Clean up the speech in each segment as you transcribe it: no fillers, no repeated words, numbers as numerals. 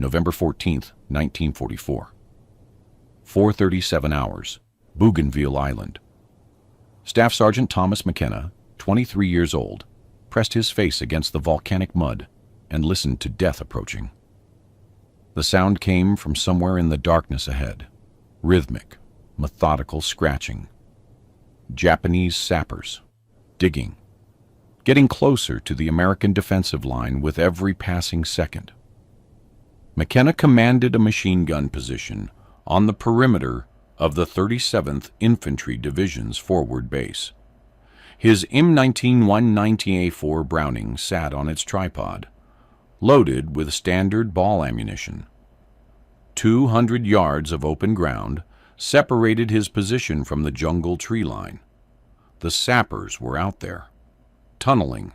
November 14th, 1944. 4:37 hours, Bougainville Island. Staff Sergeant Thomas McKenna, 23 years old, pressed his face against the volcanic mud and listened to death approaching. The sound came from somewhere in the darkness ahead, rhythmic, methodical scratching. Japanese sappers, digging, getting closer to the American defensive line with every passing second. McKenna commanded a machine gun position on the perimeter of the 37th Infantry Division's forward base. His M1919 Browning sat on its tripod, loaded with standard ball ammunition. 200 yards of open ground separated his position from the jungle tree line. The sappers were out there, tunneling.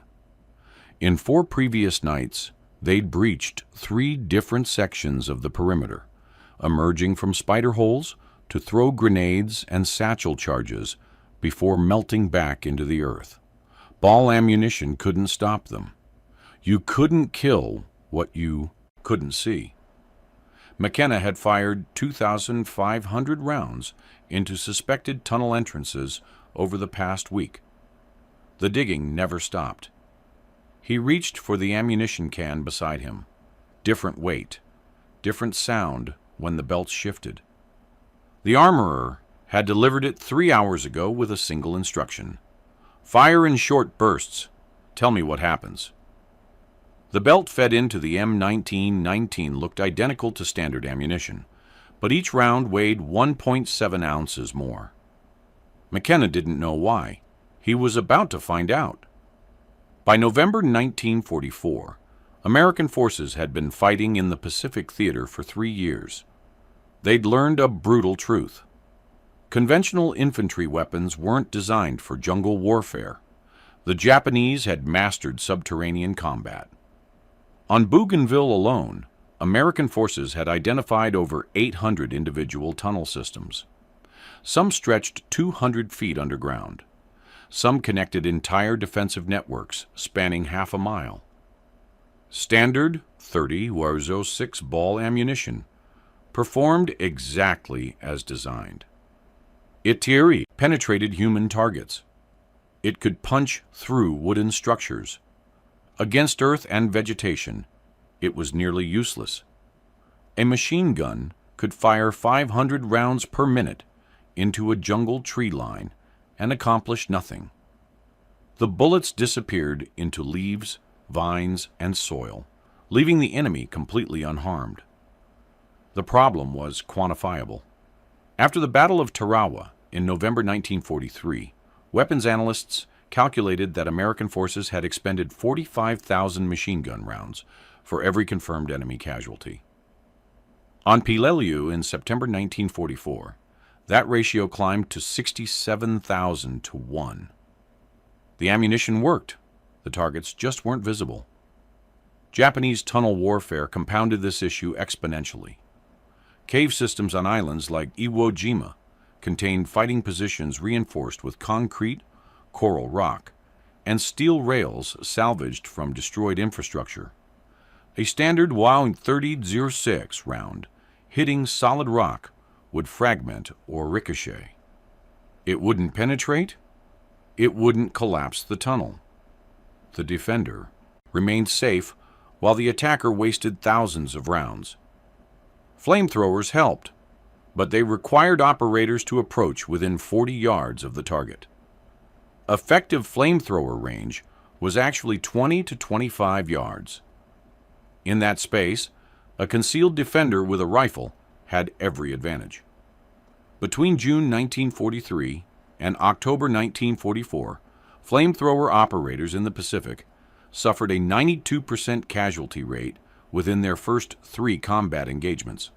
In 4 previous nights, they'd breached 3 different sections of the perimeter, emerging from spider holes to throw grenades and satchel charges before melting back into the earth. Ball ammunition couldn't stop them. You couldn't kill what you couldn't see. McKenna had fired 2,500 rounds into suspected tunnel entrances over the past week. The digging never stopped. He reached for the ammunition can beside him. Different weight, different sound when the belts shifted. The armorer had delivered it 3 hours ago with a single instruction: fire in short bursts. Tell me what happens. The belt fed into the M1919 looked identical to standard ammunition, but each round weighed 1.7 ounces more. McKenna didn't know why. He was about to find out. By November 1944, American forces had been fighting in the Pacific Theater for 3 years. They'd learned a brutal truth. Conventional infantry weapons weren't designed for jungle warfare. The Japanese had mastered subterranean combat. On Bougainville alone, American forces had identified over 800 individual tunnel systems. Some stretched 200 feet underground. Some connected entire defensive networks spanning half a mile. Standard 30 Warzo 6 ball ammunition performed exactly as designed. It penetrated human targets. It could punch through wooden structures. Against earth and vegetation, it was nearly useless. A machine gun could fire 500 rounds per minute into a jungle tree line and accomplish nothing. The bullets disappeared into leaves, vines, and soil, leaving the enemy completely unharmed. The problem was quantifiable. After the Battle of Tarawa in November 1943, weapons analysts calculated that American forces had expended 45,000 machine gun rounds for every confirmed enemy casualty. On Pileleu in September 1944, that ratio climbed to 67,000 to 1. The ammunition worked. The targets just weren't visible. Japanese tunnel warfare compounded this issue exponentially. Cave systems on islands like Iwo Jima contained fighting positions reinforced with concrete, coral rock, and steel rails salvaged from destroyed infrastructure. A standard Wild 30-06 round hitting solid rock would fragment or ricochet. It wouldn't penetrate. It wouldn't collapse the tunnel. The defender remained safe while the attacker wasted thousands of rounds. Flamethrowers helped, but they required operators to approach within 40 yards of the target. Effective flamethrower range was actually 20 to 25 yards. In that space, a concealed defender with a rifle had every advantage. Between June 1943 and October 1944, flamethrower operators in the Pacific suffered a 92% casualty rate within their first 3 combat engagements.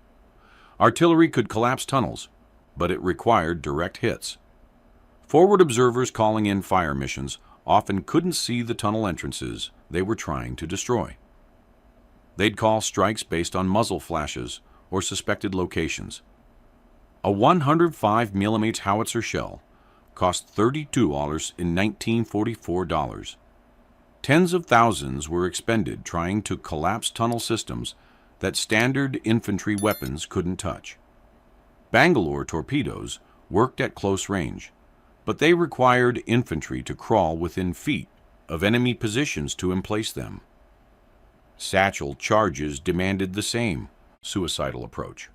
Artillery could collapse tunnels, but it required direct hits. Forward observers calling in fire missions often couldn't see the tunnel entrances they were trying to destroy. They'd call strikes based on muzzle flashes or suspected locations. A 105 mm howitzer shell cost $32 in 1944 dollars. Tens of thousands were expended trying to collapse tunnel systems that standard infantry weapons couldn't touch. Bangalore torpedoes worked at close range, but they required infantry to crawl within feet of enemy positions to emplace them. Satchel charges demanded the same suicidal approach.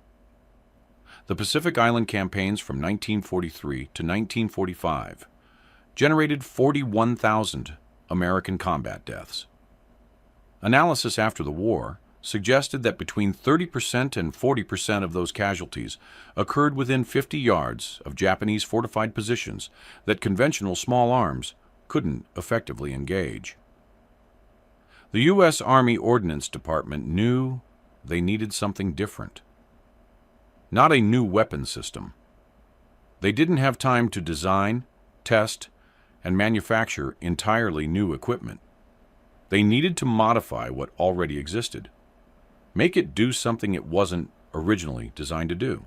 The Pacific Island campaigns from 1943 to 1945 generated 41,000 American combat deaths. Analysis after the war suggested that between 30% and 40% of those casualties occurred within 50 yards of Japanese fortified positions that conventional small arms couldn't effectively engage. The U.S. Army Ordnance Department knew they needed something different. Not a new weapon system. They didn't have time to design, test, and manufacture entirely new equipment. They needed to modify what already existed. Make it do something it wasn't originally designed to do.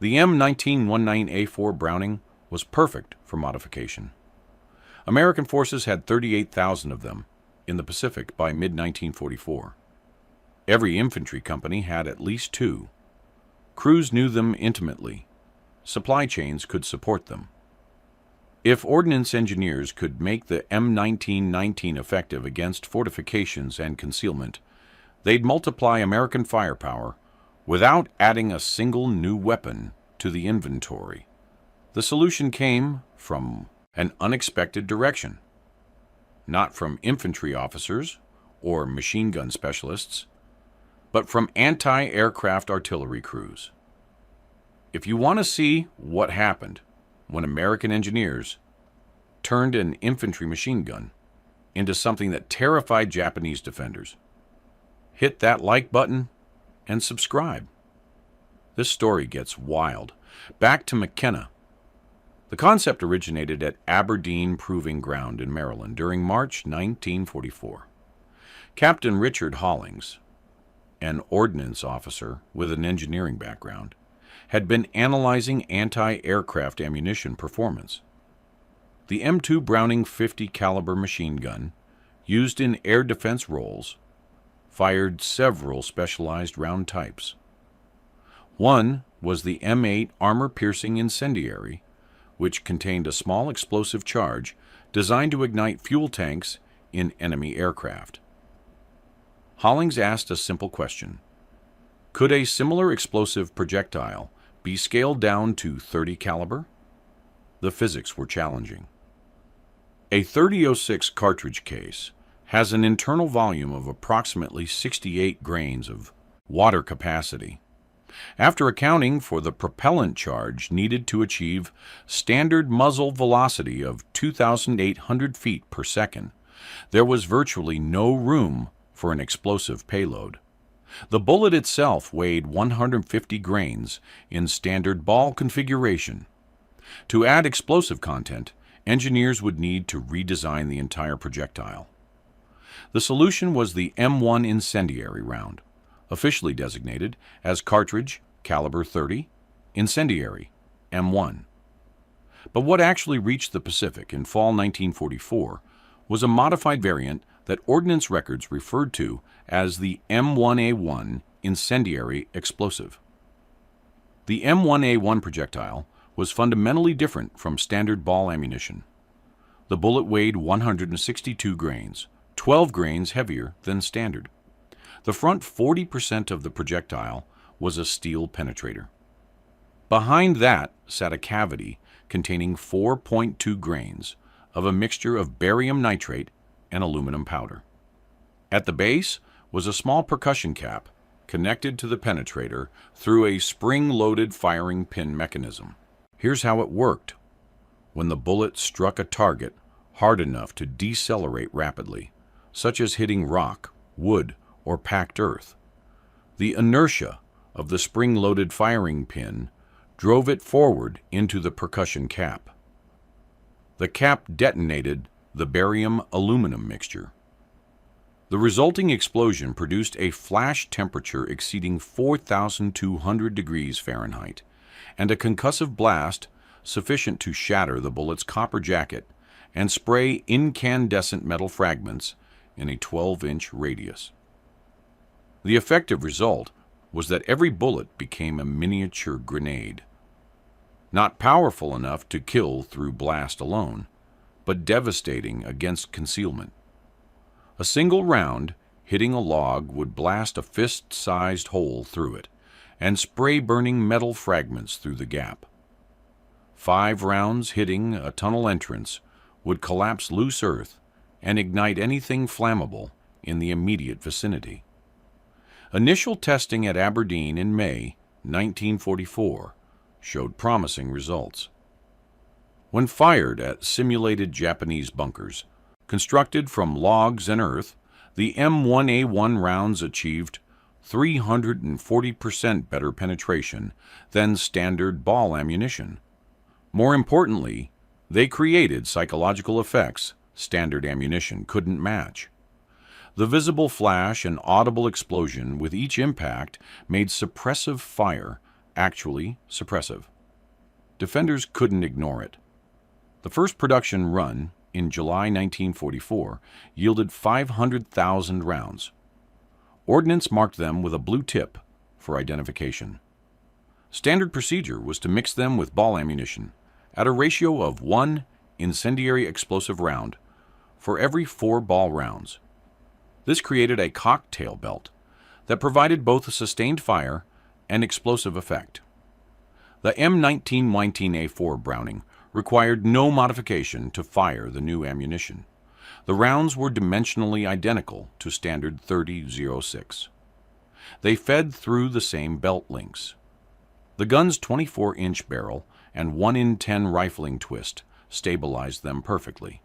The M1919A4 Browning was perfect for modification. American forces had 38,000 of them in the Pacific by mid-1944. Every infantry company had at least two. Crews knew them intimately. Supply chains could support them. If ordnance engineers could make the M1919 effective against fortifications and concealment, they'd multiply American firepower without adding a single new weapon to the inventory. The solution came from an unexpected direction, not from infantry officers or machine gun specialists, but from anti-aircraft artillery crews. If you want to see what happened when American engineers turned an infantry machine gun into something that terrified Japanese defenders, hit that like button and subscribe. This story gets wild. Back to McKenna. The concept originated at Aberdeen Proving Ground in Maryland during March 1944. Captain Richard Hollings, an ordnance officer with an engineering background, had been analyzing anti-aircraft ammunition performance. The M2 Browning .50 caliber machine gun, used in air defense roles, fired several specialized round types. One was the M8 armor-piercing incendiary, which contained a small explosive charge designed to ignite fuel tanks in enemy aircraft. Hollings asked a simple question: could a similar explosive projectile be scaled down to .30 caliber? The physics were challenging. A .30-06 cartridge case has an internal volume of approximately 68 grains of water capacity. After accounting for the propellant charge needed to achieve standard muzzle velocity of 2,800 feet per second, there was virtually no room for an explosive payload. The bullet itself weighed 150 grains in standard ball configuration. To add explosive content, engineers would need to redesign the entire projectile. The solution was the M1 incendiary round, officially designated as cartridge caliber .30, incendiary M1. But what actually reached the Pacific in fall 1944 was a modified variant that ordnance records referred to as the M1A1 incendiary explosive. The M1A1 projectile was fundamentally different from standard ball ammunition. The bullet weighed 162 grains, 12 grains heavier than standard. The front 40% of the projectile was a steel penetrator. Behind that sat a cavity containing 4.2 grains of a mixture of barium nitrate and aluminum powder. At the base was a small percussion cap connected to the penetrator through a spring-loaded firing pin mechanism. Here's how it worked. When the bullet struck a target hard enough to decelerate rapidly, such as hitting rock, wood, or packed earth, the inertia of the spring-loaded firing pin drove it forward into the percussion cap. The cap detonated the barium-aluminum mixture. The resulting explosion produced a flash temperature exceeding 4,200 degrees Fahrenheit and a concussive blast sufficient to shatter the bullet's copper jacket and spray incandescent metal fragments in a 12-inch radius. The effective result was that every bullet became a miniature grenade. Not powerful enough to kill through blast alone, but devastating against concealment. A single round hitting a log would blast a fist-sized hole through it and spray burning metal fragments through the gap. 5 rounds hitting a tunnel entrance would collapse loose earth and ignite anything flammable in the immediate vicinity. Initial testing at Aberdeen in May 1944 showed promising results. When fired at simulated Japanese bunkers, constructed from logs and earth, the M1A1 rounds achieved 340% better penetration than standard ball ammunition. More importantly, they created psychological effects standard ammunition couldn't match. The visible flash and audible explosion with each impact made suppressive fire actually suppressive. Defenders couldn't ignore it. The first production run, in July 1944, yielded 500,000 rounds. Ordnance marked them with a blue tip for identification. Standard procedure was to mix them with ball ammunition at a ratio of 1 incendiary explosive round for every 4 ball rounds. This created a cocktail belt that provided both a sustained fire and explosive effect. The M1919A4 Browning required no modification to fire the new ammunition. The rounds were dimensionally identical to standard .30-06. They fed through the same belt links. The gun's 24-inch barrel and 1-in-10 rifling twist stabilized them perfectly.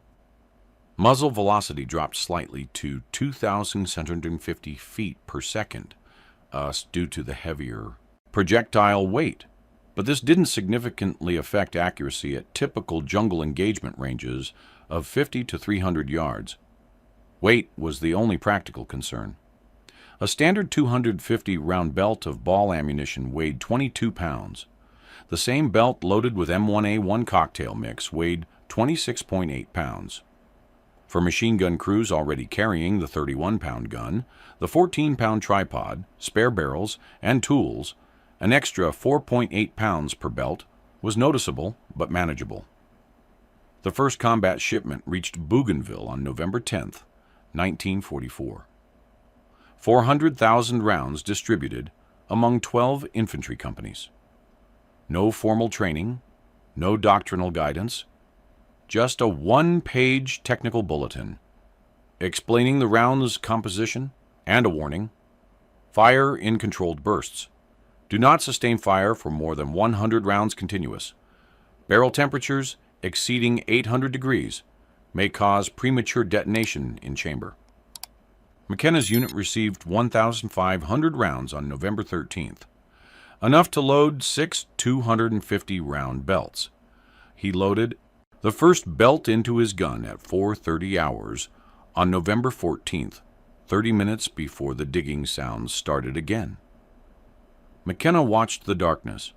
Muzzle velocity dropped slightly to 2,750 feet per second, due to the heavier projectile weight, but this didn't significantly affect accuracy at typical jungle engagement ranges of 50 to 300 yards. Weight was the only practical concern. A standard 250-round belt of ball ammunition weighed 22 pounds. The same belt loaded with M1A1 cocktail mix weighed 26.8 pounds. For machine gun crews already carrying the 31-pound gun, the 14-pound tripod, spare barrels, and tools, an extra 4.8 pounds per belt, was noticeable but manageable. The first combat shipment reached Bougainville on November 10, 1944. 400,000 rounds distributed among 12 infantry companies. No formal training, no doctrinal guidance, just a 1-page technical bulletin explaining the round's composition and a warning: fire in controlled bursts. Do not sustain fire for more than 100 rounds continuous. Barrel temperatures exceeding 800 degrees may cause premature detonation in chamber. McKenna's unit received 1,500 rounds on November 13th, enough to load 6 250-round belts. He loaded the first belt into his gun at 4:30 hours on November 14th, 30 minutes before the digging sounds started again. McKenna watched the darkness.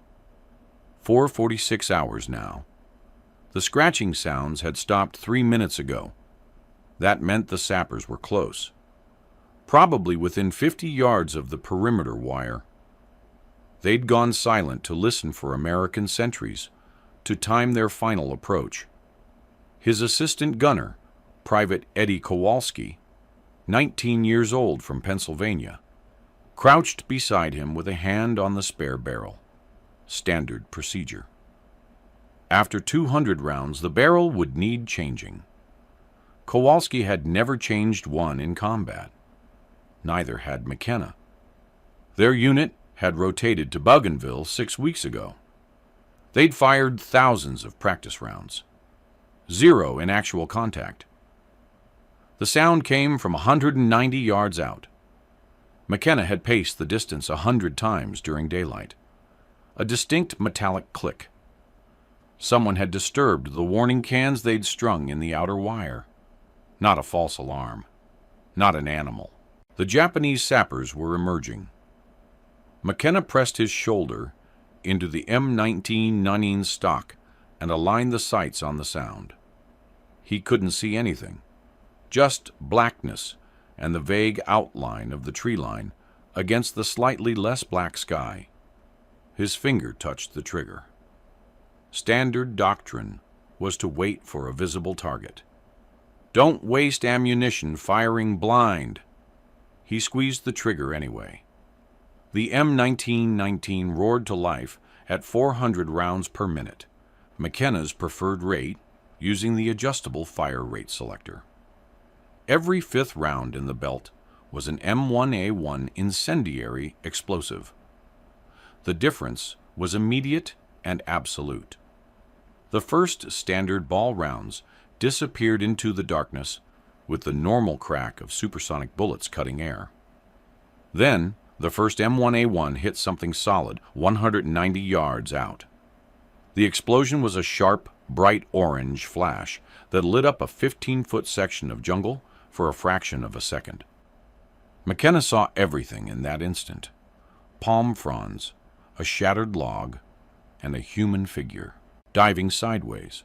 4:46 hours now. The scratching sounds had stopped 3 minutes ago. That meant the sappers were close, probably within 50 yards of the perimeter wire. They'd gone silent to listen for American sentries, to time their final approach. His assistant gunner, Private Eddie Kowalski, 19 years old from Pennsylvania, crouched beside him with a hand on the spare barrel. Standard procedure. After 200 rounds, the barrel would need changing. Kowalski had never changed one in combat. Neither had McKenna. Their unit had rotated to Bougainville 6 weeks ago. They'd fired thousands of practice rounds. 0 in actual contact. The sound came from 190 yards out. McKenna had paced the distance 100 times during daylight. A distinct metallic click. Someone had disturbed the warning cans they'd strung in the outer wire. Not a false alarm. Not an animal. The Japanese sappers were emerging. McKenna pressed his shoulder into the M1919 stock and aligned the sights on the sound. He couldn't see anything, just blackness and the vague outline of the tree line against the slightly less black sky. His finger touched the trigger. Standard doctrine was to wait for a visible target. Don't waste ammunition firing blind. He squeezed the trigger anyway. The M1919 roared to life at 400 rounds per minute, McKenna's preferred rate, using the adjustable fire rate selector. Every fifth round in the belt was an M1A1 incendiary explosive. The difference was immediate and absolute. The first standard ball rounds disappeared into the darkness with the normal crack of supersonic bullets cutting air. Then, the first M1A1 hit something solid 190 yards out. The explosion was a sharp, bright orange flash that lit up a 15-foot section of jungle for a fraction of a second. McKenna saw everything in that instant: palm fronds, a shattered log, and a human figure diving sideways.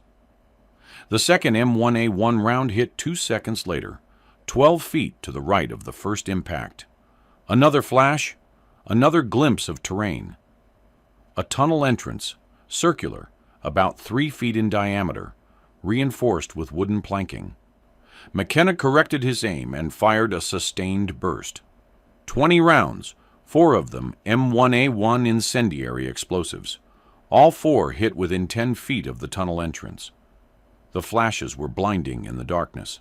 The second M1A1 round hit 2 seconds later, 12 feet to the right of the first impact. Another flash, another glimpse of terrain. A tunnel entrance, circular, about 3 feet in diameter, reinforced with wooden planking. McKenna corrected his aim and fired a sustained burst. 20 rounds, 4 of them M1A1 incendiary explosives. All 4 hit within 10 feet of the tunnel entrance. The flashes were blinding in the darkness.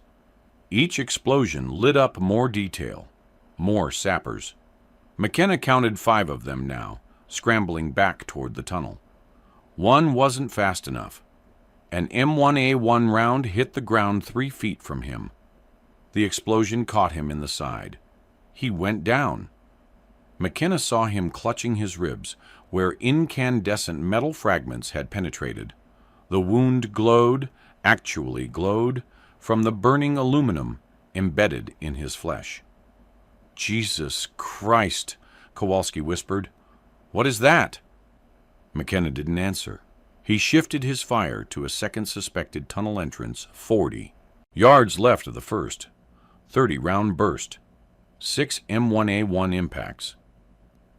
Each explosion lit up more detail, more sappers. McKenna counted 5 of them now, scrambling back toward the tunnel. One wasn't fast enough. An M1A1 round hit the ground 3 feet from him. The explosion caught him in the side. He went down. McKenna saw him clutching his ribs, where incandescent metal fragments had penetrated. The wound glowed, actually glowed, from the burning aluminum embedded in his flesh. "Jesus Christ," Kowalski whispered. "What is that?" McKenna didn't answer. He shifted his fire to a second suspected tunnel entrance 40 yards left of the first. 30-round burst. 6 M1A1 impacts.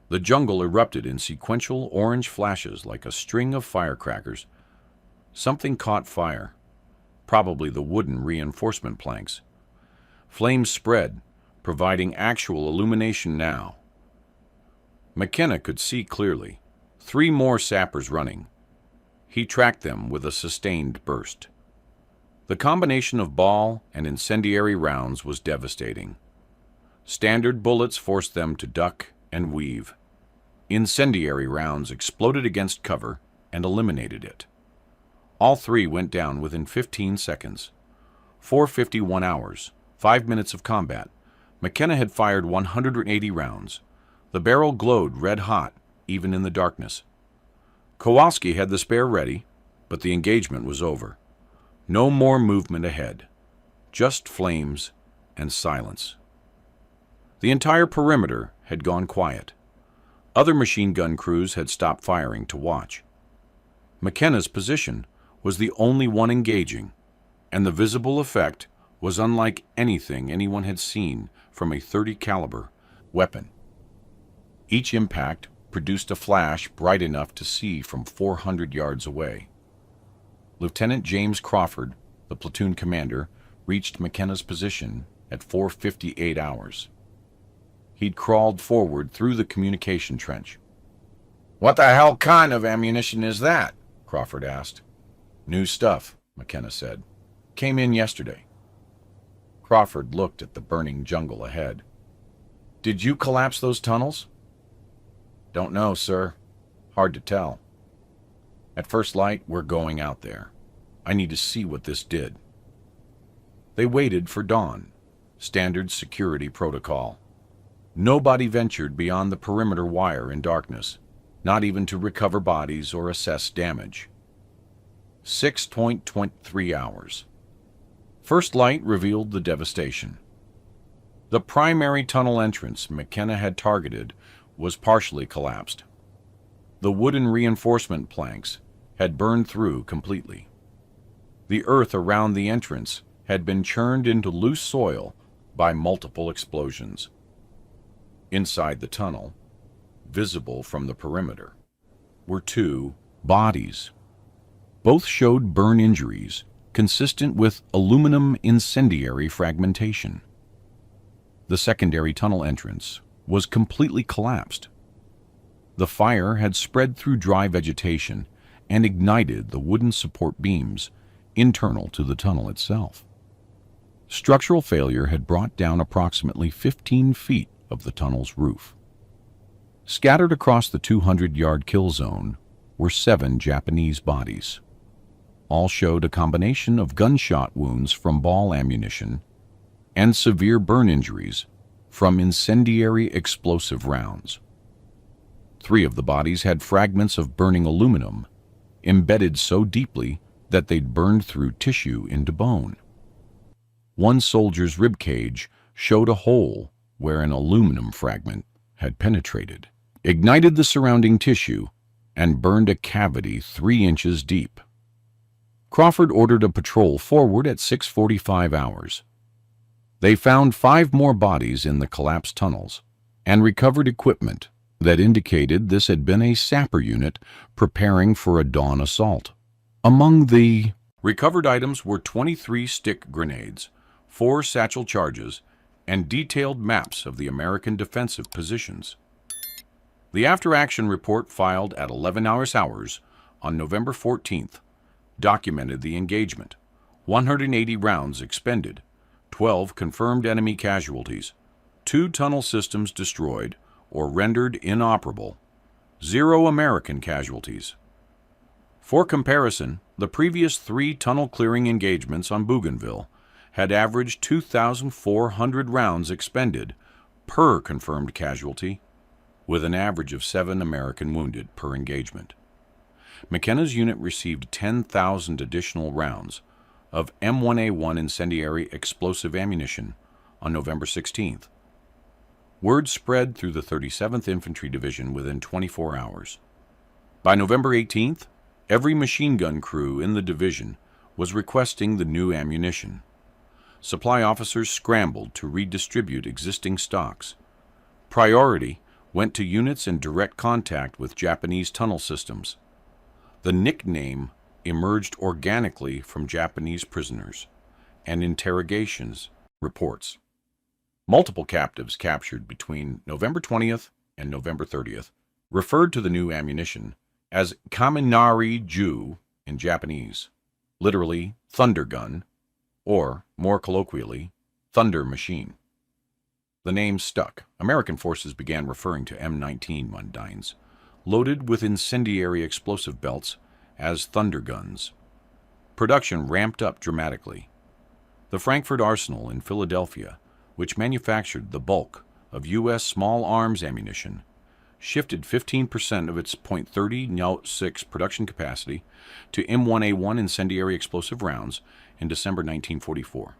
The jungle erupted in sequential orange flashes like a string of firecrackers. Something caught fire, probably the wooden reinforcement planks. Flames spread, providing actual illumination now. McKenna could see clearly. 3 more sappers running. He tracked them with a sustained burst. The combination of ball and incendiary rounds was devastating. Standard bullets forced them to duck and weave. Incendiary rounds exploded against cover and eliminated it. All 3 went down within 15 seconds. 4:51 hours, 5 minutes of combat. McKenna had fired 180 rounds. The barrel glowed red hot, even in the darkness. Kowalski had the spare ready, but the engagement was over. No more movement ahead. Just flames and silence. The entire perimeter had gone quiet. Other machine gun crews had stopped firing to watch. McKenna's position was the only one engaging, and the visible effect was unlike anything anyone had seen from a .30 caliber weapon. Each impact produced a flash bright enough to see from 400 yards away. Lieutenant James Crawford, the platoon commander, reached McKenna's position at 4:58 hours. He'd crawled forward through the communication trench. "What the hell kind of ammunition is that?" Crawford asked. "New stuff," McKenna said. "Came in yesterday." Crawford looked at the burning jungle ahead. "Did you collapse those tunnels?" "Don't know, sir. Hard to tell. At first light, we're going out there. I need to see what this did." They waited for dawn. Standard security protocol. Nobody ventured beyond the perimeter wire in darkness, not even to recover bodies or assess damage. 6.23 hours. First light revealed the devastation. The primary tunnel entrance McKenna had targeted was partially collapsed. The wooden reinforcement planks had burned through completely. The earth around the entrance had been churned into loose soil by multiple explosions. Inside the tunnel, visible from the perimeter, were two bodies. Both showed burn injuries consistent with aluminum incendiary fragmentation. The secondary tunnel entrance was completely collapsed. The fire had spread through dry vegetation and ignited the wooden support beams internal to the tunnel itself. Structural failure had brought down approximately 15 feet of the tunnel's roof. Scattered across the 200-yard kill zone were 7 Japanese bodies. All showed a combination of gunshot wounds from ball ammunition and severe burn injuries from incendiary explosive rounds. 3 of the bodies had fragments of burning aluminum embedded so deeply that they'd burned through tissue into bone. One soldier's rib cage showed a hole where an aluminum fragment had penetrated, ignited the surrounding tissue, and burned a cavity 3 inches deep. Crawford ordered a patrol forward at 6:45 hours. They found 5 more bodies in the collapsed tunnels and recovered equipment that indicated this had been a sapper unit preparing for a dawn assault. Among the recovered items were 23 stick grenades, 4 satchel charges, and detailed maps of the American defensive positions. The after-action report filed at 11 hours on November 14th documented the engagement. 180 rounds expended, 12 confirmed enemy casualties, 2 tunnel systems destroyed or rendered inoperable, 0 American casualties. For comparison, the previous 3 tunnel clearing engagements on Bougainville had averaged 2,400 rounds expended per confirmed casualty, with an average of 7 American wounded per engagement. McKenna's unit received 10,000 additional rounds of M1919 incendiary explosive ammunition on November 16th. Word spread through the 37th Infantry Division within 24 hours. By November 18th, every machine gun crew in the division was requesting the new ammunition. Supply officers scrambled to redistribute existing stocks. Priority went to units in direct contact with Japanese tunnel systems. The nickname emerged organically from Japanese prisoners and interrogations reports. Multiple captives captured between November 20th and November 30th referred to the new ammunition as Kaminari-ju in Japanese, literally thunder gun, or, more colloquially, thunder machine. The name stuck. American forces began referring to M1919s, loaded with incendiary explosive belts, as thunder guns. Production ramped up dramatically. The Frankfurt Arsenal in Philadelphia, which manufactured the bulk of U.S. small arms ammunition, shifted 15% of its .30-06 production capacity to M1A1 incendiary explosive rounds in December 1944.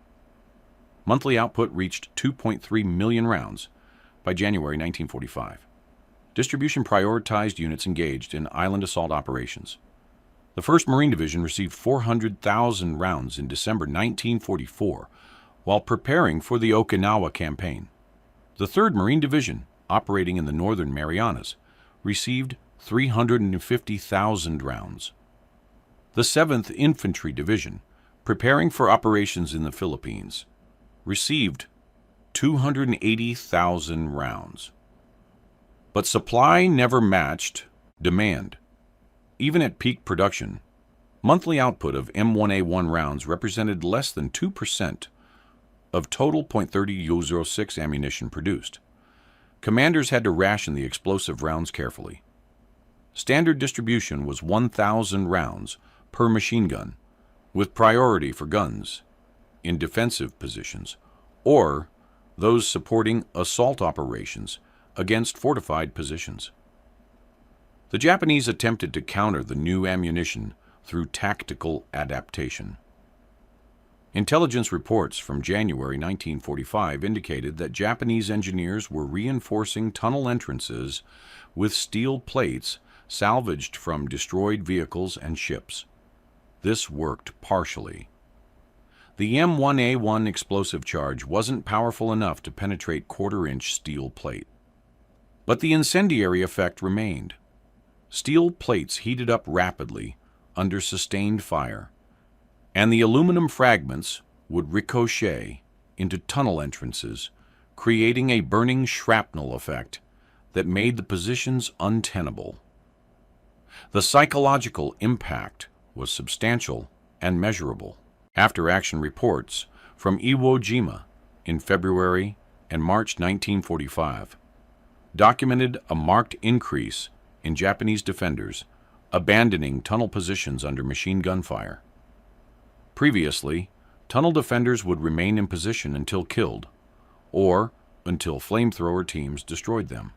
Monthly output reached 2.3 million rounds by January 1945. Distribution prioritized units engaged in island assault operations. The 1st Marine Division received 400,000 rounds in December 1944 while preparing for the Okinawa campaign. The 3rd Marine Division, operating in the Northern Marianas, received 350,000 rounds. The 7th Infantry Division, preparing for operations in the Philippines, received 280,000 rounds. But supply never matched demand. Even at peak production, monthly output of M1A1 rounds represented less than 2% of total .30-06 ammunition produced. Commanders had to ration the explosive rounds carefully. Standard distribution was 1,000 rounds per machine gun, with priority for guns in defensive positions or those supporting assault operations against fortified positions. The Japanese attempted to counter the new ammunition through tactical adaptation. Intelligence reports from January 1945 indicated that Japanese engineers were reinforcing tunnel entrances with steel plates salvaged from destroyed vehicles and ships. This worked partially. The M1A1 explosive charge wasn't powerful enough to penetrate quarter-inch steel plate. But the incendiary effect remained. Steel plates heated up rapidly under sustained fire, and the aluminum fragments would ricochet into tunnel entrances, creating a burning shrapnel effect that made the positions untenable. The psychological impact was substantial and measurable. After-action reports from Iwo Jima in February and March 1945 documented a marked increase in Japanese defenders abandoning tunnel positions under machine gun fire. Previously, tunnel defenders would remain in position until killed, or until flamethrower teams destroyed them.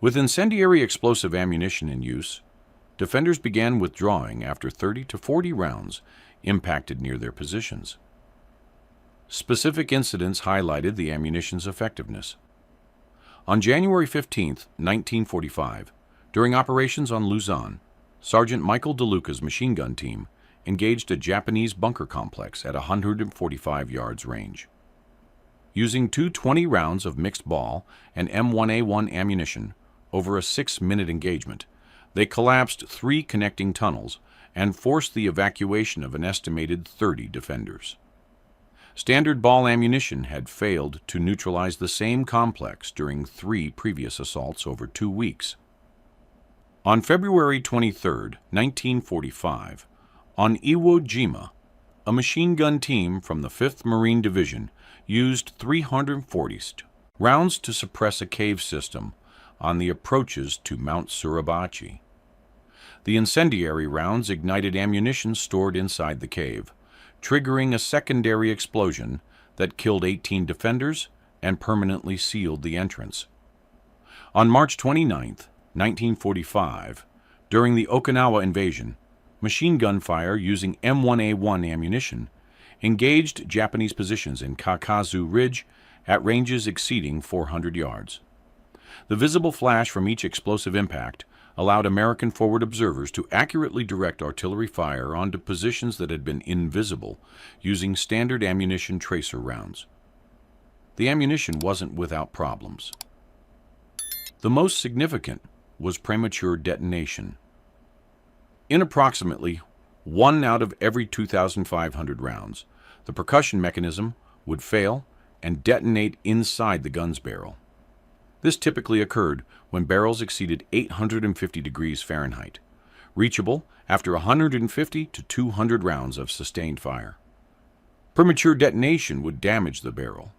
With incendiary explosive ammunition in use, defenders began withdrawing after 30 to 40 rounds impacted near their positions. Specific incidents highlighted the ammunition's effectiveness. On January 15, 1945, during operations on Luzon, Sergeant Michael DeLuca's machine gun team engaged a Japanese bunker complex at 145 yards range. Using 220 rounds of mixed ball and M1919 ammunition over a 6-minute engagement, they collapsed 3 connecting tunnels and forced the evacuation of an estimated 30 defenders. Standard ball ammunition had failed to neutralize the same complex during 3 previous assaults over 2 weeks. On February 23, 1945, on Iwo Jima, a machine gun team from the 5th Marine Division used 340 rounds to suppress a cave system on the approaches to Mount Suribachi. The incendiary rounds ignited ammunition stored inside the cave, triggering a secondary explosion that killed 18 defenders and permanently sealed the entrance. On March 29, 1945, during the Okinawa invasion, machine gun fire using M1A1 ammunition engaged Japanese positions in Kakazu Ridge at ranges exceeding 400 yards. The visible flash from each explosive impact allowed American forward observers to accurately direct artillery fire onto positions that had been invisible using standard ammunition tracer rounds. The ammunition wasn't without problems. The most significant was premature detonation. In approximately 1 out of every 2,500 rounds, the percussion mechanism would fail and detonate inside the gun's barrel. This typically occurred when barrels exceeded 850 degrees Fahrenheit, reachable after 150 to 200 rounds of sustained fire. Premature detonation would damage the barrel,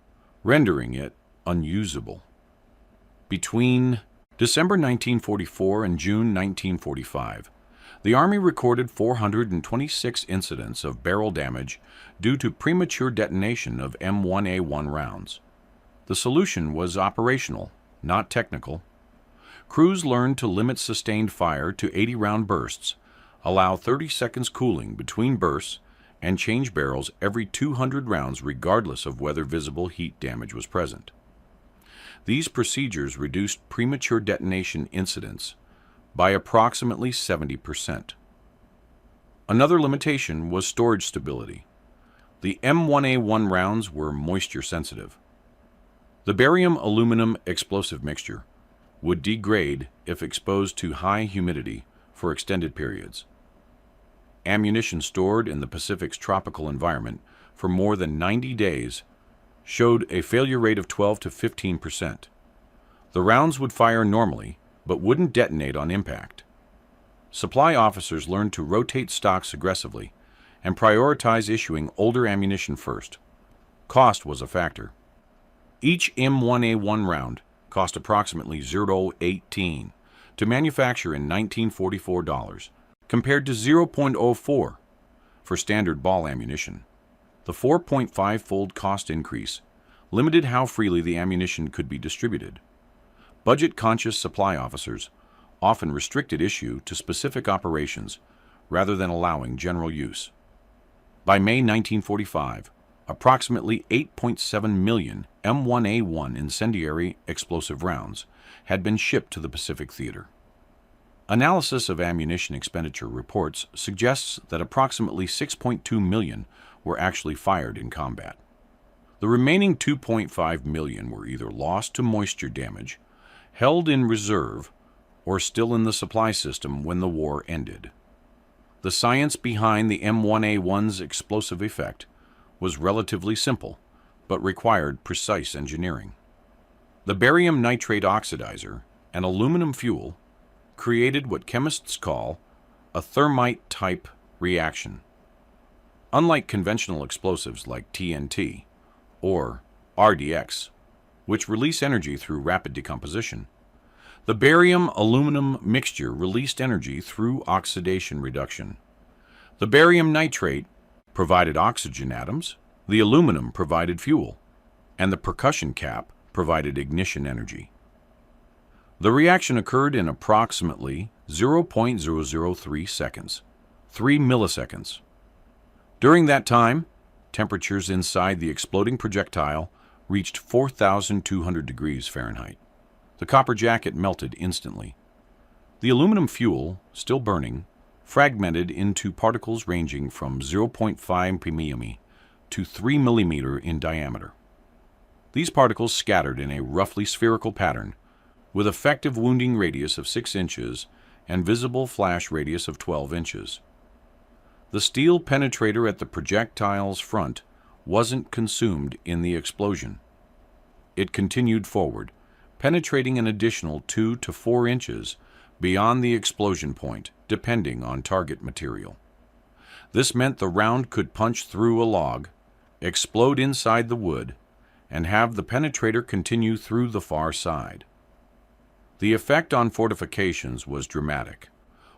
rendering it unusable. Between December 1944 and June 1945, the Army recorded 426 incidents of barrel damage due to premature detonation of M1A1 rounds. The solution was operational, not technical. Crews learned to limit sustained fire to 80-round bursts, allow 30 seconds cooling between bursts, and change barrels every 200 rounds regardless of whether visible heat damage was present. These procedures reduced premature detonation incidents by approximately 70%. Another limitation was storage stability. The M1A1 rounds were moisture sensitive. The barium-aluminum explosive mixture would degrade if exposed to high humidity for extended periods. Ammunition stored in the Pacific's tropical environment for more than 90 days showed a failure rate of 12 to 15%. The rounds would fire normally, but wouldn't detonate on impact. Supply officers learned to rotate stocks aggressively and prioritize issuing older ammunition first. Cost was a factor. Each M1A1 round cost approximately $0.18 to manufacture in 1944 dollars, compared to $0.04 for standard ball ammunition. The 4.5-fold cost increase limited how freely the ammunition could be distributed. Budget-conscious supply officers often restricted issue to specific operations rather than allowing general use. By May 1945, approximately 8.7 million M1A1 incendiary explosive rounds had been shipped to the Pacific Theater. Analysis of ammunition expenditure reports suggests that approximately 6.2 million were actually fired in combat. The remaining 2.5 million were either lost to moisture damage, held in reserve or still in the supply system when the war ended. The science behind the M1A1's explosive effect was relatively simple, but required precise engineering. The barium nitrate oxidizer, an aluminum fuel, created what chemists call a thermite-type reaction. Unlike conventional explosives like TNT or RDX, which release energy through rapid decomposition, the barium-aluminum mixture released energy through oxidation reduction. The barium nitrate provided oxygen atoms, the aluminum provided fuel, and the percussion cap provided ignition energy. The reaction occurred in approximately 0.003 seconds, 3 milliseconds. During that time, temperatures inside the exploding projectile reached 4,200 degrees Fahrenheit. The copper jacket melted instantly. The aluminum fuel, still burning, fragmented into particles ranging from 0.5 ppm to 3 mm in diameter. These particles scattered in a roughly spherical pattern, with effective wounding radius of 6 inches and visible flash radius of 12 inches. The steel penetrator at the projectile's front wasn't consumed in the explosion. It continued forward, penetrating an additional 2 to 4 inches beyond the explosion point, depending on target material. This meant the round could punch through a log, explode inside the wood, and have the penetrator continue through the far side. The effect on fortifications was dramatic.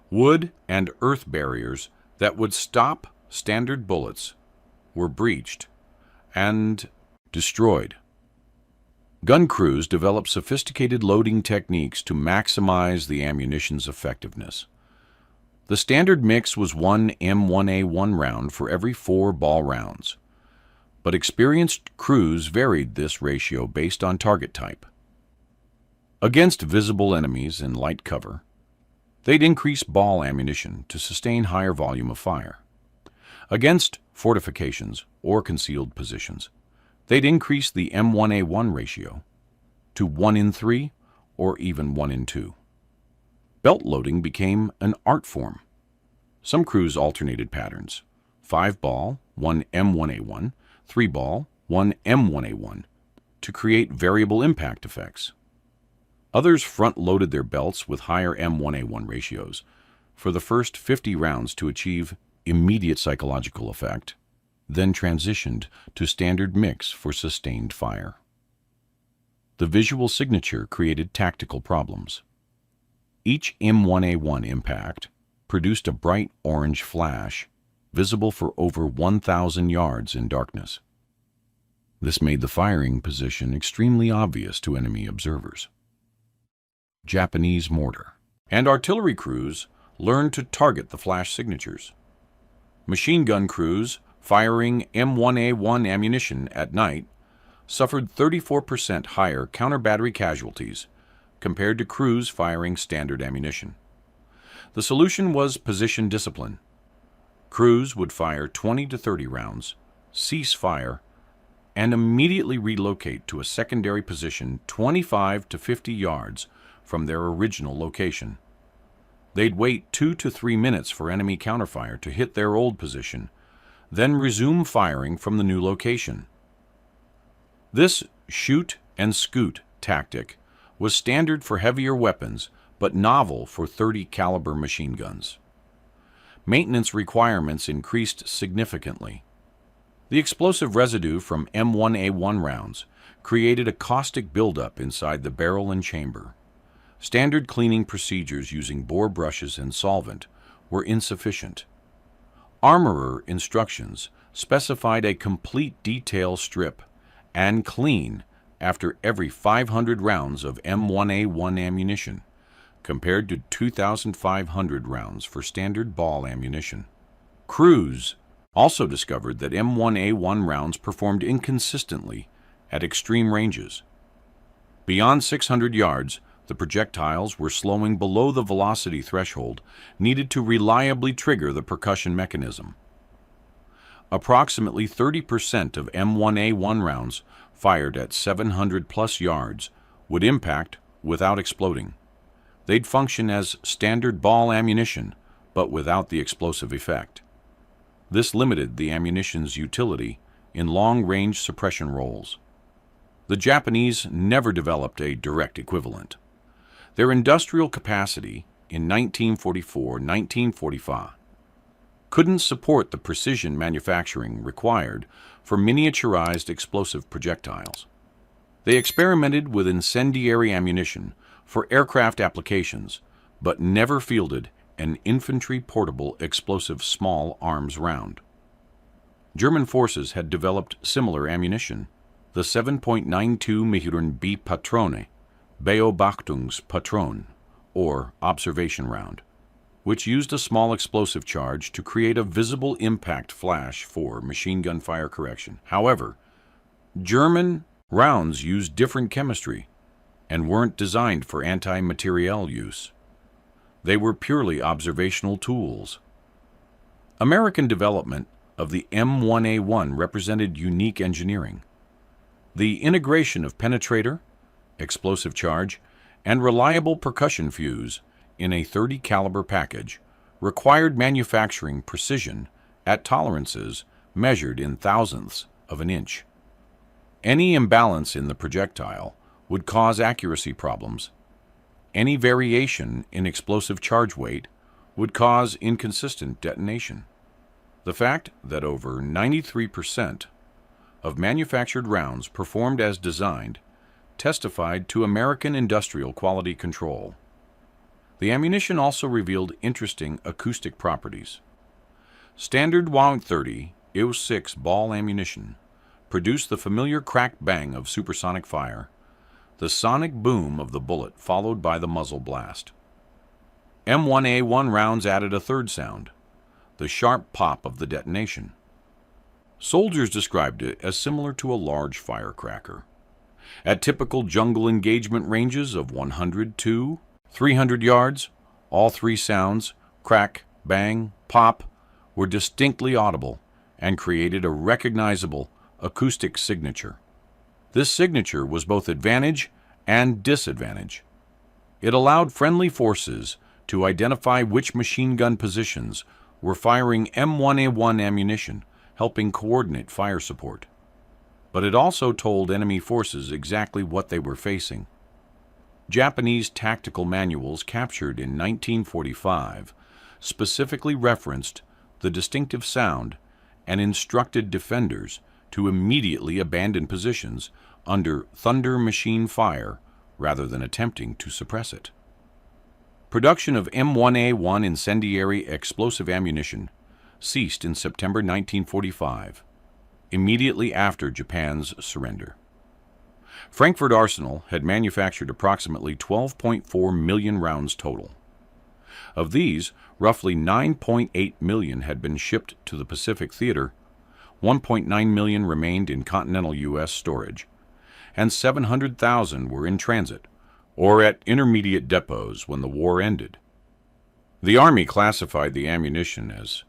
Wood and earth barriers that would stop standard bullets were breached and destroyed. Gun crews developed sophisticated loading techniques to maximize the ammunition's effectiveness. The standard mix was 1 M1A1 round for every 4 ball rounds, but experienced crews varied this ratio based on target type. Against visible enemies in light cover, they'd increase ball ammunition to sustain higher volume of fire. Against fortifications or concealed positions, they'd increase the M1A1 ratio to 1 in 3 or even 1 in 2. Belt loading became an art form. Some crews alternated patterns: 5 ball, 1 M1A1, 3 ball, 1 M1A1, to create variable impact effects. Others front-loaded their belts with higher M1A1 ratios for the first 50 rounds to achieve immediate psychological effect, then transitioned to standard mix for sustained fire. The visual signature created tactical problems. Each M1A1 impact produced a bright orange flash, visible for over 1,000 yards in darkness. This made the firing position extremely obvious to enemy observers. Japanese mortar and artillery crews learned to target the flash signatures. Machine gun crews firing M1A1 ammunition at night suffered 34% higher counter-battery casualties compared to crews firing standard ammunition. The solution was position discipline. Crews would fire 20 to 30 rounds, cease fire, and immediately relocate to a secondary position 25 to 50 yards from their original location. They'd wait 2 to 3 minutes for enemy counterfire to hit their old position, then resume firing from the new location. This shoot and scoot tactic was standard for heavier weapons, but novel for .30 caliber machine guns. Maintenance requirements increased significantly. The explosive residue from M1A1 rounds created a caustic buildup inside the barrel and chamber. Standard cleaning procedures using bore brushes and solvent were insufficient. Armorer instructions specified a complete detail strip and clean after every 500 rounds of M1A1 ammunition, compared to 2,500 rounds for standard ball ammunition. Crews also discovered that M1A1 rounds performed inconsistently at extreme ranges. Beyond 600 yards, the projectiles were slowing below the velocity threshold needed to reliably trigger the percussion mechanism. Approximately 30% of M1A1 rounds fired at 700 plus yards would impact without exploding. They'd function as standard ball ammunition, but without the explosive effect. This limited the ammunition's utility in long-range suppression roles. The Japanese never developed a direct equivalent. Their industrial capacity in 1944-1945 couldn't support the precision manufacturing required for miniaturized explosive projectiles. They experimented with incendiary ammunition for aircraft applications, but never fielded an infantry portable explosive small arms round. German forces had developed similar ammunition, the 7.92 mm B Patrone, Beobachtungspatron, or observation round, which used a small explosive charge to create a visible impact flash for machine gun fire correction. However, German rounds used different chemistry and weren't designed for anti-materiel use. They were purely observational tools. American development of the M1A1 represented unique engineering. The integration of penetrator, explosive charge, and reliable percussion fuse in a .30 caliber package required manufacturing precision at tolerances measured in thousandths of an inch. Any imbalance in the projectile would cause accuracy problems. Any variation in explosive charge weight would cause inconsistent detonation. The fact that over 93% of manufactured rounds performed as designed testified to American industrial quality control. The ammunition also revealed interesting acoustic properties. Standard .30 IO-6 ball ammunition produced the familiar crack bang of supersonic fire, the sonic boom of the bullet followed by the muzzle blast. M1A1 rounds added a third sound, the sharp pop of the detonation. Soldiers described it as similar to a large firecracker. At typical jungle engagement ranges of 100 to 300 yards, all three sounds, crack, bang, pop, were distinctly audible and created a recognizable acoustic signature. This signature was both advantage and disadvantage. It allowed friendly forces to identify which machine gun positions were firing M1A1 ammunition, helping coordinate fire support. But it also told enemy forces exactly what they were facing. Japanese tactical manuals captured in 1945 specifically referenced the distinctive sound and instructed defenders to immediately abandon positions under thunder machine fire rather than attempting to suppress it. Production of M1A1 incendiary explosive ammunition ceased in September 1945, immediately after Japan's surrender. Frankfurt Arsenal had manufactured approximately 12.4 million rounds total. Of these, roughly 9.8 million had been shipped to the Pacific Theater, 1.9 million remained in continental U.S. storage, and 700,000 were in transit or at intermediate depots when the war ended. The Army classified the ammunition as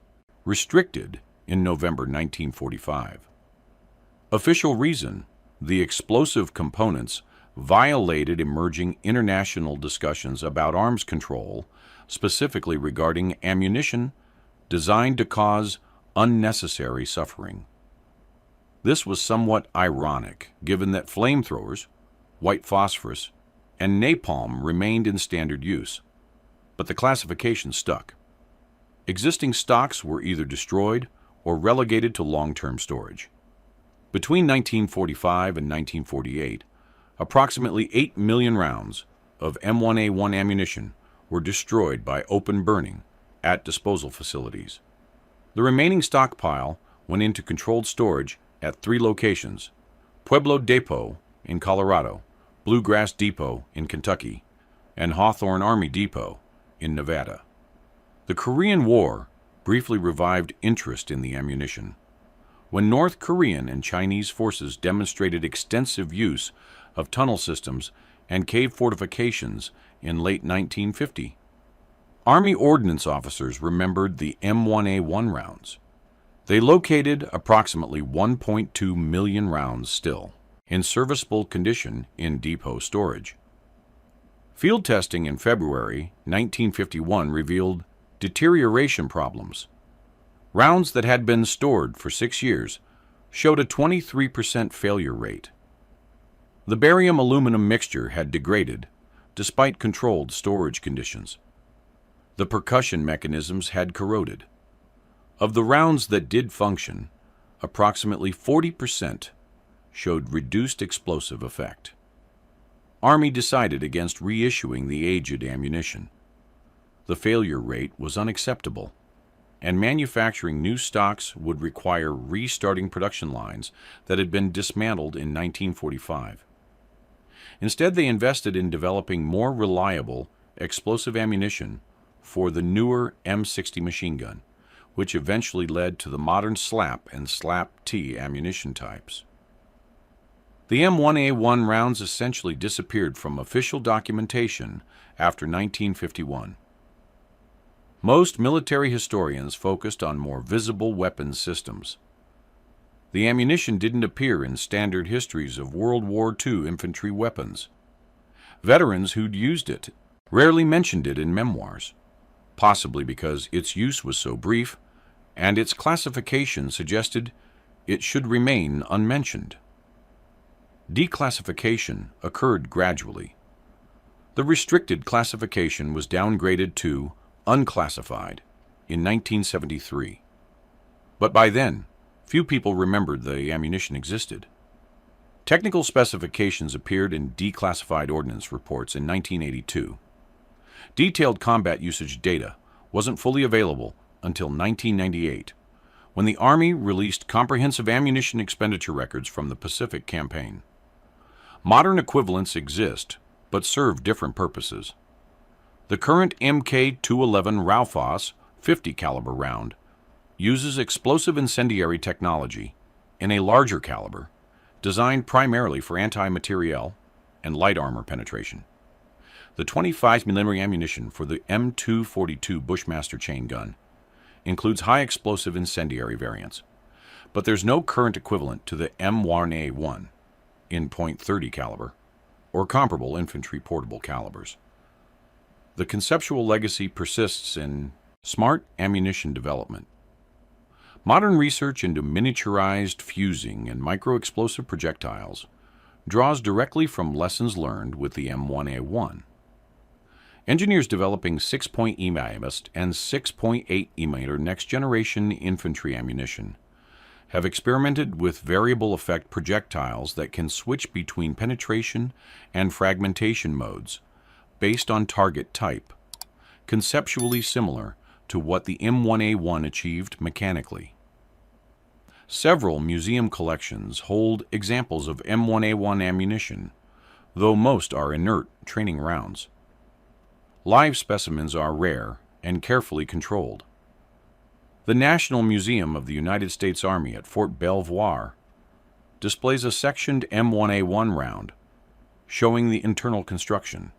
restricted in November 1945. Official reason: the explosive components violated emerging international discussions about arms control, specifically regarding ammunition designed to cause unnecessary suffering. This was somewhat ironic, given that flamethrowers, white phosphorus, and napalm remained in standard use, but the classification stuck. Existing stocks were either destroyed or relegated to long-term storage. Between 1945 and 1948, approximately 8 million rounds of M1A1 ammunition were destroyed by open burning at disposal facilities. The remaining stockpile went into controlled storage at 3 locations: Pueblo Depot in Colorado, Bluegrass Depot in Kentucky, and Hawthorne Army Depot in Nevada. The Korean War briefly revived interest in the ammunition, when North Korean and Chinese forces demonstrated extensive use of tunnel systems and cave fortifications in late 1950. Army ordnance officers remembered the M1A1 rounds. They located approximately 1.2 million rounds still in serviceable condition in depot storage. Field testing in February 1951 revealed deterioration problems. Rounds that had been stored for 6 years showed a 23% failure rate. The barium-aluminum mixture had degraded, despite controlled storage conditions. The percussion mechanisms had corroded. Of the rounds that did function, approximately 40% showed reduced explosive effect. Army decided against reissuing the aged ammunition. The failure rate was unacceptable, and manufacturing new stocks would require restarting production lines that had been dismantled in 1945. Instead, they invested in developing more reliable explosive ammunition for the newer M60 machine gun, which eventually led to the modern SLAP and SLAP-T ammunition types. The M1A1 rounds essentially disappeared from official documentation after 1951. Most military historians focused on more visible weapons systems. The ammunition didn't appear in standard histories of World War II infantry weapons. Veterans who'd used it rarely mentioned it in memoirs, possibly because its use was so brief and its classification suggested it should remain unmentioned. Declassification occurred gradually. The restricted classification was downgraded to unclassified in 1973. But by then, few people remembered the ammunition existed. Technical specifications appeared in declassified ordnance reports in 1982. Detailed combat usage data wasn't fully available until 1998, when the Army released comprehensive ammunition expenditure records from the Pacific Campaign. Modern equivalents exist, but serve different purposes. The current Mk211 Raufoss 50 caliber round uses explosive incendiary technology in a larger caliber, designed primarily for anti-materiel and light armor penetration. The 25mm ammunition for the M242 Bushmaster chain gun includes high explosive incendiary variants, but there's no current equivalent to the M1A1 in .30 caliber or comparable infantry portable calibers. The conceptual legacy persists in smart ammunition development. Modern research into miniaturized fusing and micro-explosive projectiles draws directly from lessons learned with the M1A1. Engineers developing 6-point EMIMist and 6.8 mm next-generation infantry ammunition have experimented with variable effect projectiles that can switch between penetration and fragmentation modes based on target type, conceptually similar to what the M1A1 achieved mechanically. Several museum collections hold examples of M1A1 ammunition, though most are inert training rounds. Live specimens are rare and carefully controlled. The National Museum of the United States Army at Fort Belvoir displays a sectioned M1A1 round, showing the internal construction.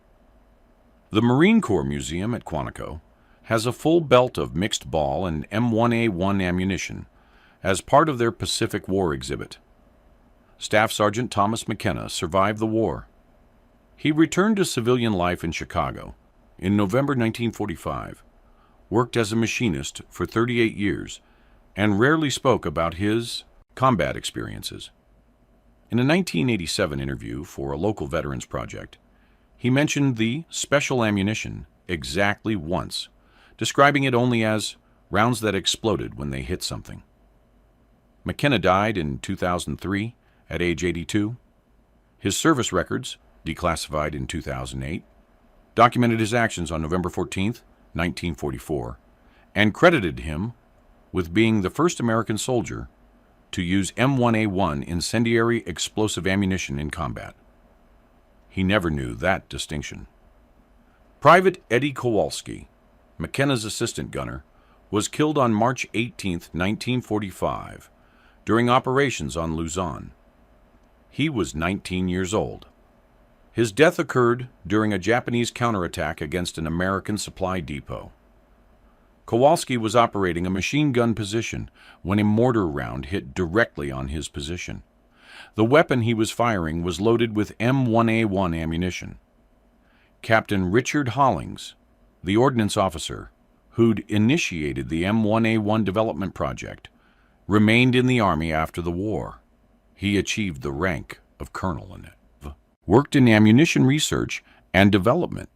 The Marine Corps Museum at Quantico has a full belt of mixed ball and M1A1 ammunition as part of their Pacific War exhibit. Staff Sergeant Thomas McKenna survived the war. He returned to civilian life in Chicago in November 1945, worked as a machinist for 38 years, and rarely spoke about his combat experiences. In a 1987 interview for a local veterans project, he mentioned the special ammunition exactly once, describing it only as rounds that exploded when they hit something. McKenna died in 2003 at age 82. His service records, declassified in 2008, documented his actions on November 14, 1944, and credited him with being the first American soldier to use M1A1 incendiary explosive ammunition in combat. He never knew that distinction. Private Eddie Kowalski, McKenna's assistant gunner, was killed on March 18, 1945, during operations on Luzon. He was 19 years old. His death occurred during a Japanese counterattack against an American supply depot. Kowalski was operating a machine gun position when a mortar round hit directly on his position. The weapon he was firing was loaded with M1A1 ammunition. Captain Richard Hollings, the ordnance officer who'd initiated the M1A1 development project, remained in the Army after the war. He achieved the rank of colonel in it, worked in ammunition research and development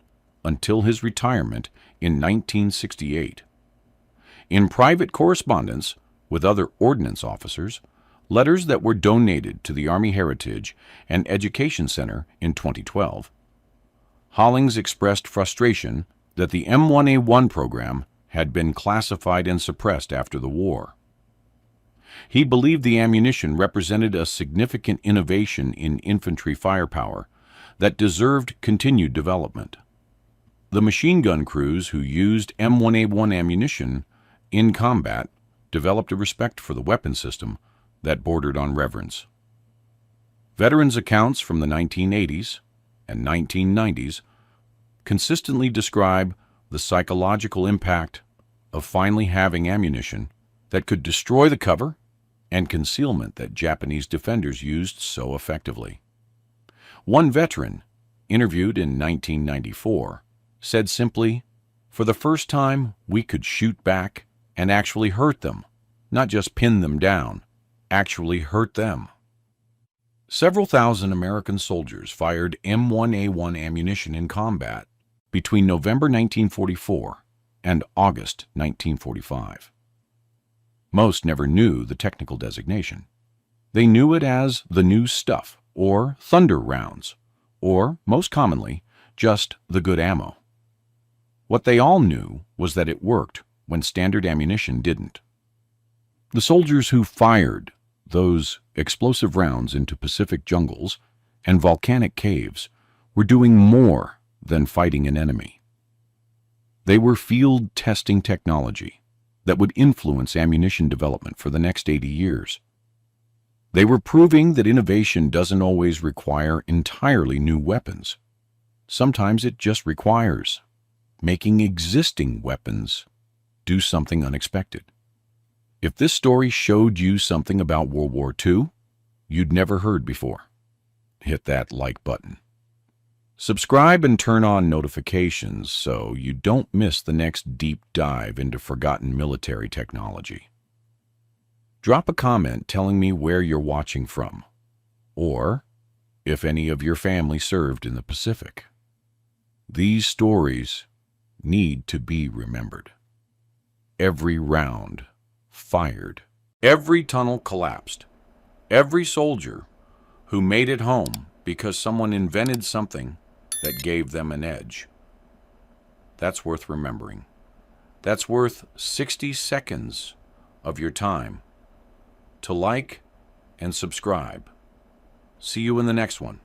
until his retirement in 1968. In private correspondence with other ordnance officers, letters that were donated to the Army Heritage and Education Center in 2012, Hollings expressed frustration that the M1A1 program had been classified and suppressed after the war. He believed the ammunition represented a significant innovation in infantry firepower that deserved continued development. The machine gun crews who used M1A1 ammunition in combat developed a respect for the weapon system that bordered on reverence. Veterans' accounts from the 1980s and 1990s consistently describe the psychological impact of finally having ammunition that could destroy the cover and concealment that Japanese defenders used so effectively. One veteran, interviewed in 1994, said simply, "For the first time, we could shoot back and actually hurt them, not just pin them down, actually hurt them." Several thousand American soldiers fired M1A1 ammunition in combat between November 1944 and August 1945. Most never knew the technical designation. They knew it as the new stuff, or thunder rounds, or, most commonly, just the good ammo. What they all knew was that it worked when standard ammunition didn't. The soldiers who fired those explosive rounds into Pacific jungles and volcanic caves were doing more than fighting an enemy. They were field testing technology that would influence ammunition development for the next 80 years. They were proving that innovation doesn't always require entirely new weapons. Sometimes it just requires making existing weapons do something unexpected. If this story showed you something about World War II you'd never heard before, hit that like button. Subscribe and turn on notifications so you don't miss the next deep dive into forgotten military technology. Drop a comment telling me where you're watching from, or if any of your family served in the Pacific. These stories need to be remembered. Every round fired. Every tunnel collapsed. Every soldier who made it home because someone invented something that gave them an edge. That's worth remembering. That's worth 60 seconds of your time to like and subscribe. See you in the next one.